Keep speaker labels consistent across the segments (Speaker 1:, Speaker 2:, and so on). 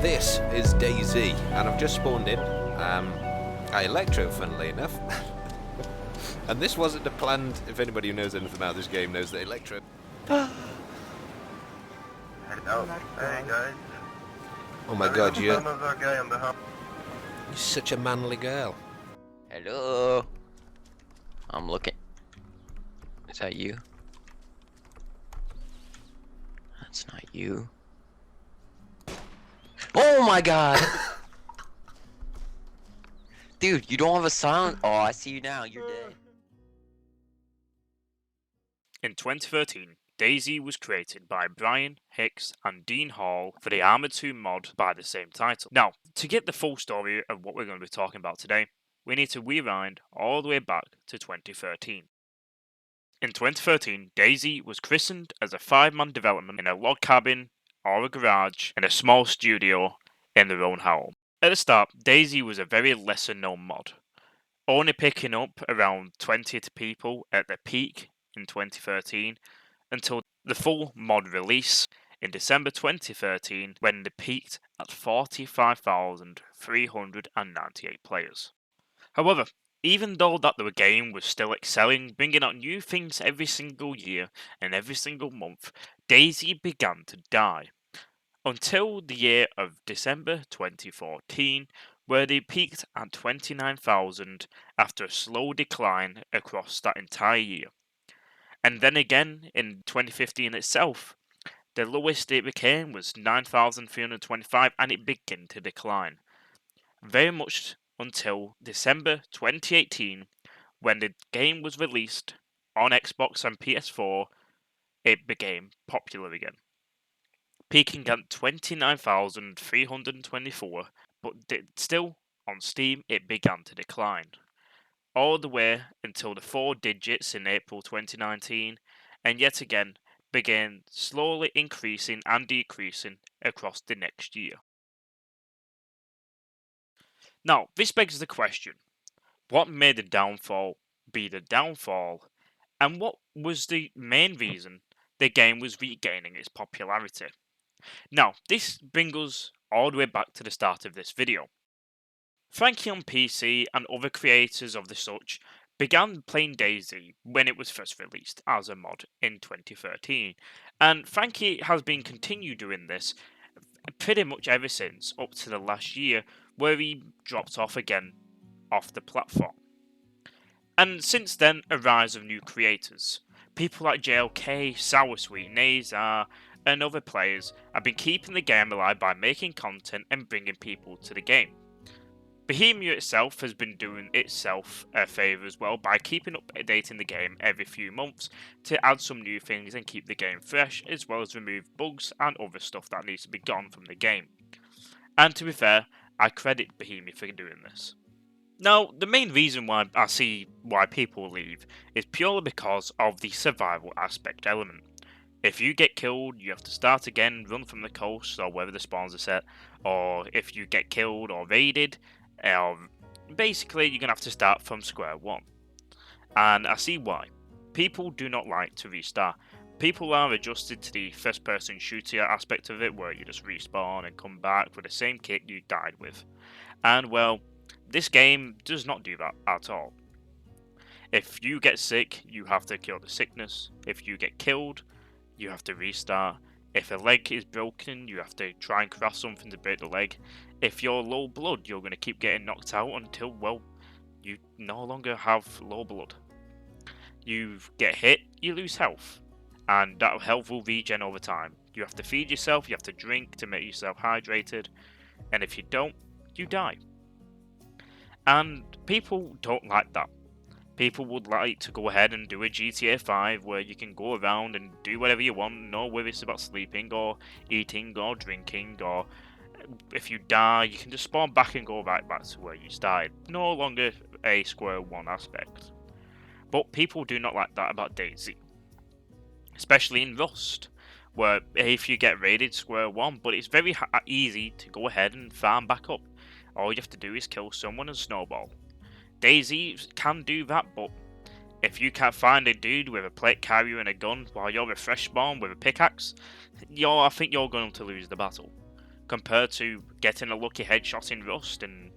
Speaker 1: This is Dayz, and I've just spawned in at Electro, funnily enough. And this wasn't a planned. If anybody who knows anything about this game knows that Electro.
Speaker 2: Hello. Hey guys.
Speaker 1: Oh my god, you're
Speaker 2: Guy on the house.
Speaker 1: such a manly girl.
Speaker 3: Hello. I'm looking. Is that you? That's not you. Oh my god! Dude, you don't have a silent. Oh, I see you now. You're dead.
Speaker 4: In 2013, Dayz was created by Brian Hicks and Dean Hall for the Arma 2 mod by the same title. Now, to get the full story of what we're going to be talking about today, we need to rewind all the way back to 2013. In 2013, Dayz was christened as a 5-man development in a log cabin or a garage in a small studio in their own home. At the start, Dayz was a very lesser known mod, only picking up around 20 people at the peak in 2013 until the full mod release in December 2013 when they peaked at 45,398 players. However, even though that the game was still excelling, bringing out new things every single year and every single month, Dayz began to die. Until the year of December 2014, where they peaked at 29,000 after a slow decline across that entire year. And then again in 2015 itself, the lowest it became was 9,325 and it began to decline. Very much until December 2018, when the game was released on Xbox and PS4, it became popular again, peaking at 29,324, but still on Steam it began to decline, all the way until the 4 digits in April 2019, and yet again began slowly increasing and decreasing across the next year. Now, this begs the question, what made the downfall be the downfall, and what was the main reason the game was regaining its popularity? Now, this brings us all the way back to the start of this video. Frankie on PC and other creators of the such began playing Dayz when it was first released as a mod in 2013, and Frankie has been continued doing this pretty much ever since, up to the last year where he dropped off again off the platform. And since then, a rise of new creators. People like JLK, Soursweet, Nazar, and other players have been keeping the game alive by making content and bringing people to the game. Behemoth itself has been doing itself a favour as well by keeping updating the game every few months to add some new things and keep the game fresh, as well as remove bugs and other stuff that needs to be gone from the game. And to be fair, I credit Behemoth for doing this. Now, the main reason why I see why people leave is purely because of the survival aspect element. If you get killed, you have to start again, run from the coast or wherever the spawns are set, or if you get killed or raided, basically you're going to have to start from square one. And I see why. People do not like to restart. People are adjusted to the first person shooter aspect of it, where you just respawn and come back with the same kit you died with. And well, this game does not do that at all. If you get sick, you have to cure the sickness. If you get killed, you have to restart. If a leg is broken, you have to try and craft something to break the leg. If you're low blood, you're going to keep getting knocked out until, well, you no longer have low blood. You get hit, you lose health, and that health will regen over time. You have to feed yourself, you have to drink to make yourself hydrated, and if you don't, you die. And people don't like that. People would like to go ahead and do a GTA 5 where you can go around and do whatever you want, no worries about sleeping or eating or drinking, or if you die you can just spawn back and go right back to where you started. No longer a square one aspect. But people do not like that about Dayz, especially in Rust, where if you get raided square one, but it's very easy to go ahead and farm back up. All you have to do is kill someone and snowball. Dayz can do that, but if you can't find a dude with a plate carrier and a gun while you're a fresh spawn with a pickaxe, I think you're going to lose the battle. compared to getting a lucky headshot in Rust and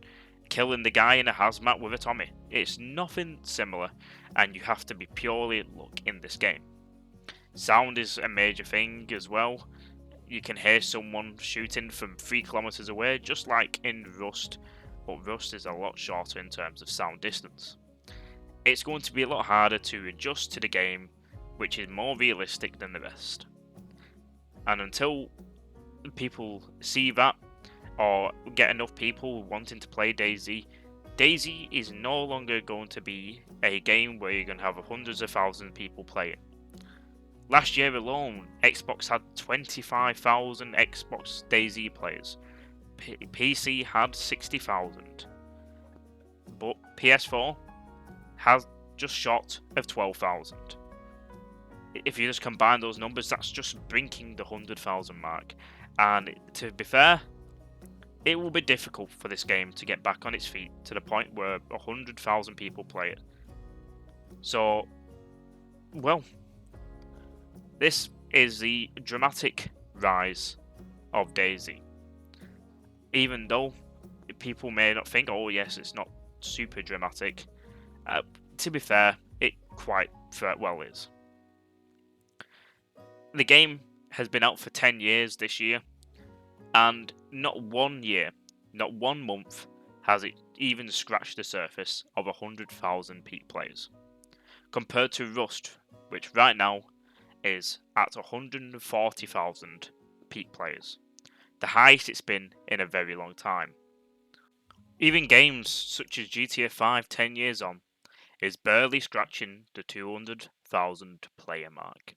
Speaker 4: killing the guy in a hazmat with a Tommy. It's nothing similar, and you have to be purely luck in this game. Sound is a major thing as well. You can hear someone shooting from 3 kilometers away, just like in Rust, but Rust is a lot shorter in terms of sound distance. It's going to be a lot harder to adjust to the game, which is more realistic than the rest. And until people see that, or get enough people wanting to play DayZ, DayZ is no longer going to be a game where you're going to have hundreds of thousands of people playing. Last year alone, Xbox had 25,000 Xbox DayZ players. PC had 60,000. But PS4 has just short of 12,000. If you just combine those numbers, that's just breaking the 100,000 mark. And to be fair, it will be difficult for this game to get back on its feet to the point where 100,000 people play it. So, well, this is the dramatic rise of DayZ. Even though people may not think, oh yes, it's not super dramatic, to be fair, it quite well is. The game has been out for 10 years this year, and not one year, not 1 month, has it even scratched the surface of 100,000 peak players. Compared to Rust, which right now is at 140,000 peak players, the highest it's been in a very long time. Even games such as GTA 5 10 years on is barely scratching the 200,000 player mark.